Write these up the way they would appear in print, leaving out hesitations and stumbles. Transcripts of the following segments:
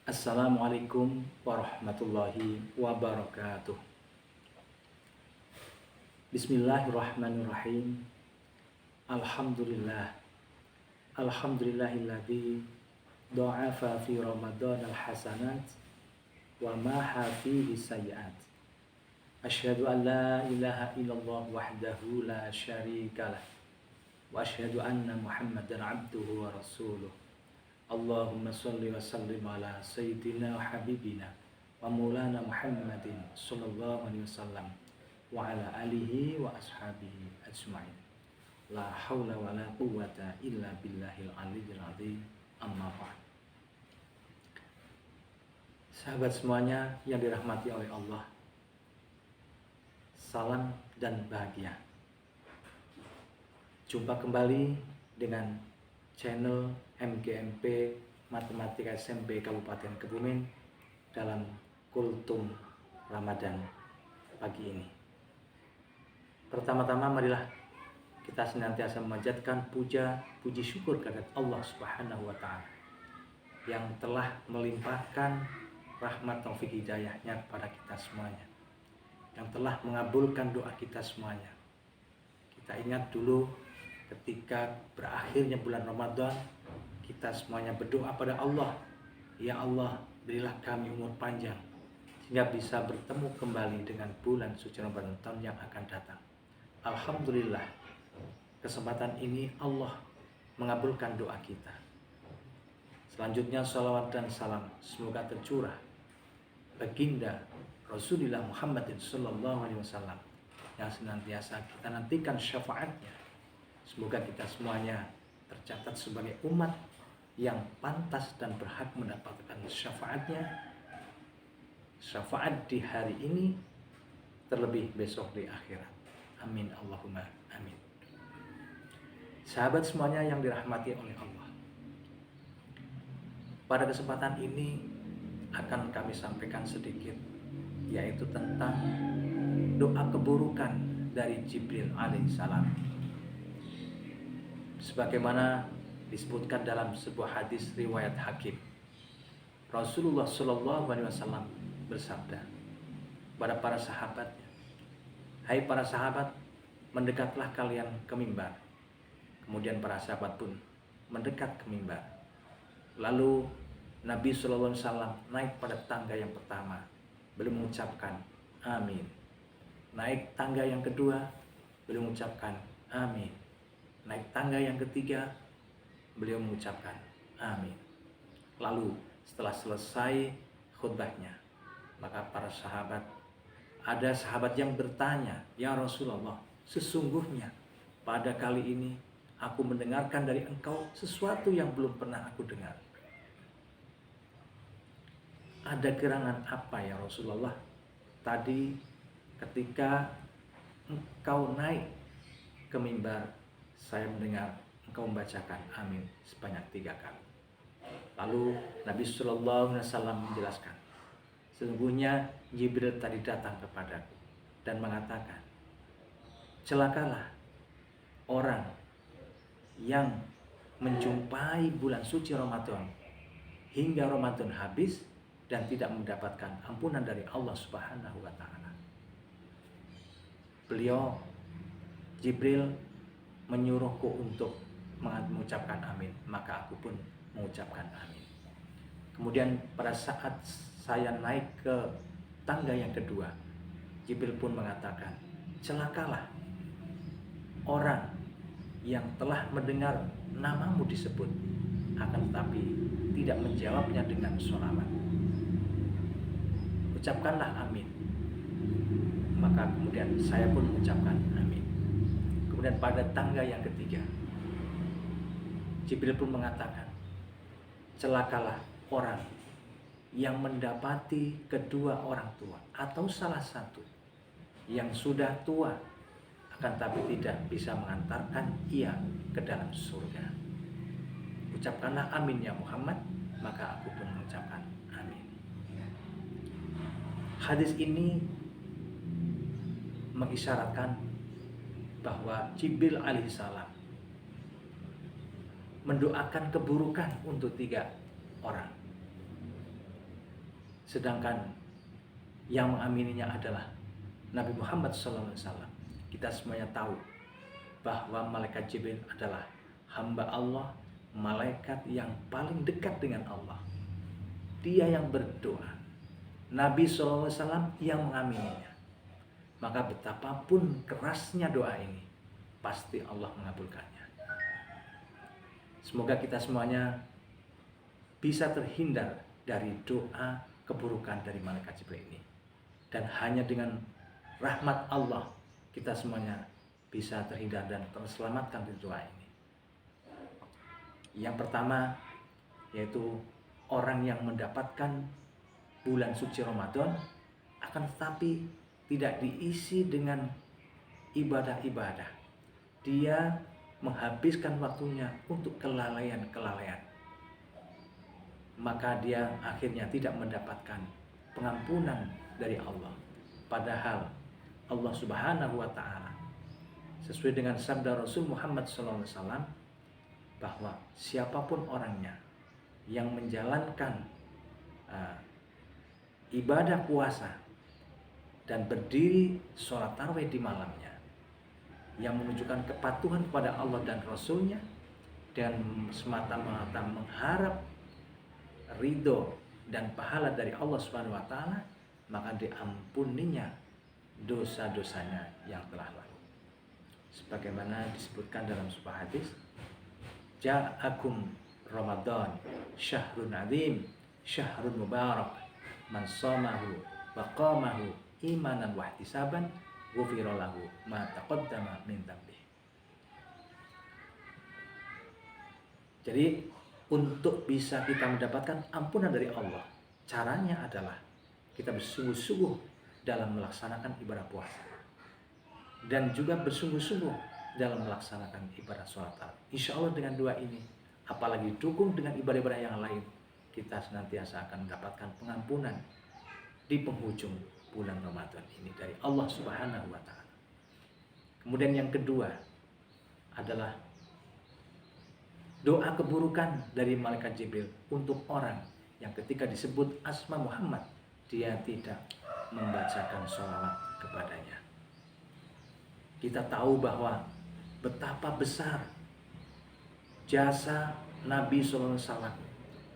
Assalamualaikum warahmatullahi wabarakatuh. Bismillahirrahmanirrahim. Alhamdulillah. Alhamdulillahilladzi dha'afa fi Ramadan al-hasanat wa maha fihi sayyi'at. Asyhadu an la ilaha illallah wahdahu la syarikalah wa asyhadu anna Muhammadan abduhu wa rasuluh. Allahumma salli wa sallim ala sayyidina wa habibina wa maulana Muhammadin sallallahu alaihi wasallam wa ala alihi wa ashabihi ajma'in. La haula wa la quwwata illa billahil aliyyil azim. Amma ba'd. Sahabat semuanya yang dirahmati oleh Allah, salam dan bahagia. Jumpa kembali dengan channel MGMP Matematika SMP Kabupaten Kebumen dalam Kultum Ramadan pagi ini. Pertama-tama marilah kita senantiasa memanjatkan puji syukur kepada Allah Subhanahu wa taala yang telah melimpahkan rahmat taufik hidayahnya kepada kita semuanya, yang telah mengabulkan doa kita semuanya. Kita ingat dulu ketika berakhirnya bulan Ramadan, kita semuanya berdoa pada Allah, ya Allah, berilah kami umur panjang sehingga bisa bertemu kembali dengan bulan suci Ramadan tahun yang akan datang. Alhamdulillah, kesempatan ini Allah mengabulkan doa kita. Selanjutnya salawat dan salam semoga tercurah baginda Rasulullah Muhammadin sallallahu alaihi wasallam yang senantiasa kita nantikan syafaatnya. Semoga kita semuanya tercatat sebagai umat yang pantas dan berhak mendapatkan syafaatnya. Syafaat di hari ini, terlebih besok di akhirat. Amin Allahumma amin. Sahabat semuanya yang dirahmati oleh Allah, pada kesempatan ini akan kami sampaikan sedikit, yaitu tentang doa keburukan dari Jibril alaihissalam. Sebagaimana disebutkan dalam sebuah hadis riwayat Hakim, Rasulullah Shallallahu Alaihi Wasallam bersabda pada para sahabatnya, "Hai para sahabat, mendekatlah kalian ke mimbar." Kemudian para sahabat pun mendekat ke mimbar. Lalu Nabi Shallallahu Alaihi Wasallam naik pada tangga yang pertama, beliau mengucapkan amin. Naik tangga yang kedua, beliau mengucapkan amin. Naik tangga yang ketiga, beliau mengucapkan amin. Lalu setelah selesai khutbahnya, maka para sahabat, ada sahabat yang bertanya, "Ya Rasulullah, sesungguhnya pada kali ini aku mendengarkan dari engkau sesuatu yang belum pernah aku dengar. Ada gerangan apa ya Rasulullah? Tadi ketika engkau naik ke mimbar, saya mendengar engkau membacakan amin sebanyak 3 kali." Lalu Nabi Sallallahu Alaihi Wasallam menjelaskan, "Sesungguhnya Jibril tadi datang kepadaku dan mengatakan, celakalah orang yang menjumpai bulan suci Ramadan hingga Ramadan habis dan tidak mendapatkan ampunan dari Allah Subhanahu wa taala." Beliau Jibril menyuruhku untuk mengucapkan amin, maka aku pun mengucapkan amin. Kemudian pada saat saya naik ke tangga yang kedua, Jibril pun mengatakan, celakalah orang yang telah mendengar namamu disebut, akan tetapi tidak menjawabnya dengan sholawat. Ucapkanlah amin. Maka kemudian saya pun mengucapkan amin. Kemudian pada tangga yang ketiga, Jibril pun mengatakan, celakalah orang yang mendapati kedua orang tua atau salah satu yang sudah tua, akan tapi tidak bisa mengantarkan ia ke dalam surga. Ucapkanlah amin ya Muhammad, maka aku pun mengucapkan amin. Hadis ini mengisyaratkan bahwa Jibril alaihissalam mendoakan keburukan untuk 3 orang. sedangkan yang mengamininya adalah Nabi Muhammad SAW. Kita semuanya tahu bahwa malaikat Jibril adalah hamba Allah, malaikat yang paling dekat dengan Allah. Dia yang berdoa, Nabi SAW yang mengamininya. Maka betapapun kerasnya doa ini, pasti Allah mengabulkannya. Semoga kita semuanya bisa terhindar dari doa keburukan dari malaikat Jibril ini. Dan hanya dengan rahmat Allah kita semuanya bisa terhindar dan terselamatkan dari doa ini. Yang pertama yaitu orang yang mendapatkan bulan suci Ramadan akan tetapi tidak diisi dengan ibadah-ibadah. Dia menghabiskan waktunya untuk kelalaian-kelalaian. Maka dia akhirnya tidak mendapatkan pengampunan dari Allah. Padahal Allah Subhanahu wa Ta'ala sesuai dengan sabda Rasul Muhammad SAW bahwa siapapun orangnya yang menjalankan ibadah puasa dan berdiri sholat tarawih di malamnya, yang menunjukkan kepatuhan kepada Allah dan Rasulnya dan semata-mata mengharap ridho dan pahala dari Allah Subhanahu wa Ta'ala, maka diampuninya dosa-dosanya yang telah lalu. Sebagaimana disebutkan dalam sebuah hadis, ja'akum Ramadan syahrun azim syahrun mubarak man shamahu wa qamahu imanan wa ihtisaban ghufira lahu ma taqaddama min dzambihi. Jadi untuk bisa kita mendapatkan ampunan dari Allah, caranya adalah kita bersungguh-sungguh dalam melaksanakan ibadah puasa dan juga bersungguh-sungguh dalam melaksanakan ibadah sholat tarawih. Insya Allah dengan dua ini, apalagi dukung dengan ibadah-ibadah yang lain, kita senantiasa akan mendapatkan pengampunan di penghujung bulan Ramadan ini dari Allah Subhanahu wa Ta'ala. Kemudian yang kedua adalah doa keburukan dari malaikat Jibril untuk orang yang ketika disebut asma Muhammad dia tidak membacakan sholawat kepadanya. Kita tahu bahwa betapa besar jasa Nabi SAW,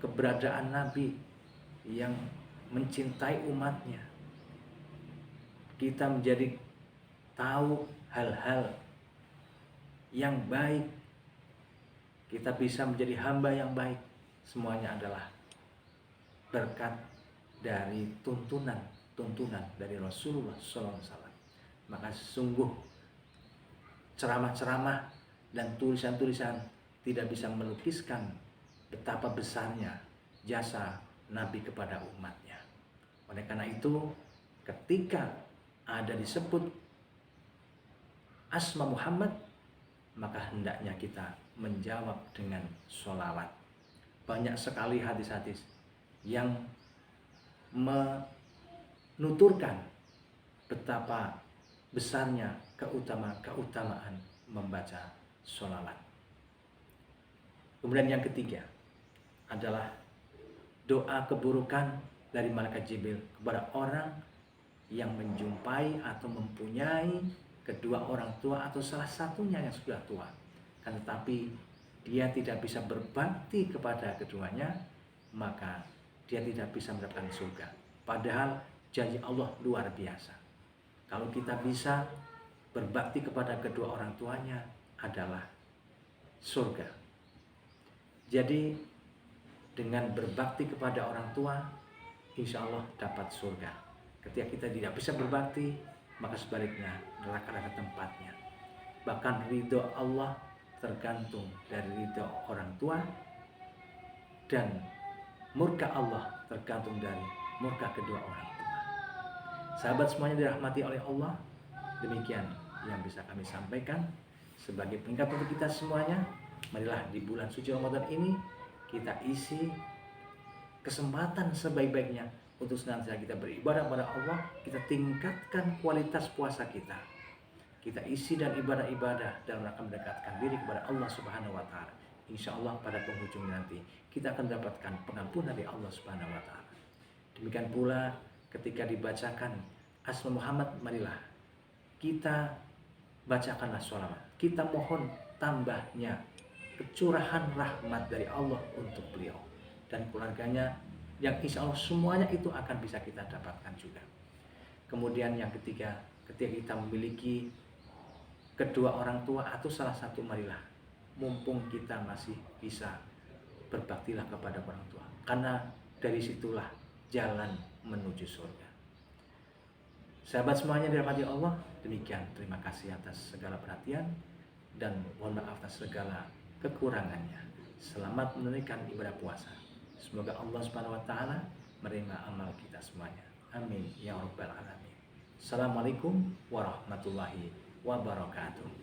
keberadaan Nabi yang mencintai umatnya. Kita menjadi tahu hal-hal yang baik, kita bisa menjadi hamba yang baik. Semuanya adalah berkat dari tuntunan dari Rasulullah SAW. Maka sungguh ceramah-ceramah dan tulisan-tulisan tidak bisa melukiskan betapa besarnya jasa Nabi kepada umatnya. Oleh karena itu, ketika ada disebut asma Muhammad, maka hendaknya kita menjawab dengan sholawat. Banyak sekali hadis-hadis yang menuturkan betapa besarnya keutamaan membaca sholawat. Kemudian yang ketiga adalah doa keburukan dari malaikat Jibril kepada orang yang menjumpai atau mempunyai kedua orang tua atau salah satunya yang sudah tua, kan tetapi dia tidak bisa berbakti kepada keduanya, maka dia tidak bisa mendapatkan surga. Padahal janji Allah luar biasa. Kalau kita bisa berbakti kepada kedua orang tuanya adalah surga. Jadi dengan berbakti kepada orang tua, insya Allah dapat surga. Ketika kita tidak bisa berbakti, maka sebaliknya neraka adalah tempatnya. Bahkan ridho Allah tergantung dari ridho orang tua, dan murka Allah tergantung dari murka kedua orang tua. Sahabat semuanya dirahmati oleh Allah, demikian yang bisa kami sampaikan sebagai pengingat untuk kita semuanya. Marilah di bulan suci Ramadan ini kita isi kesempatan sebaik-baiknya untuk senantiasa kita beribadah kepada Allah. Kita tingkatkan kualitas puasa kita. Kita isi dan ibadah-ibadah dalam rangka mendekatkan diri kepada Allah Subhanahu wa Ta'ala. Insya Allah pada penghujung nanti kita akan mendapatkan pengampunan dari Allah Subhanahu wa Ta'ala. Demikian pula ketika dibacakan Asma Muhammad, marilah kita bacakanlah sholawat. Kita mohon tambahnya kecurahan rahmat dari Allah untuk beliau dan keluarganya, yang insya Allah semuanya itu akan bisa kita dapatkan juga. Kemudian yang ketiga, ketika kita memiliki kedua orang tua atau salah satu, marilah mumpung kita masih bisa, berbaktilah kepada orang tua, karena dari situlah jalan menuju surga. Sahabat semuanya dirahmati Allah, demikian terima kasih atas segala perhatian dan mohon maaf atas segala kekurangannya. Selamat menunaikan ibadah puasa. Semoga Allah Subhanahu wa taala menerima amal kita semuanya. Amin ya rabbal alamin. Assalamualaikum warahmatullahi wabarakatuh.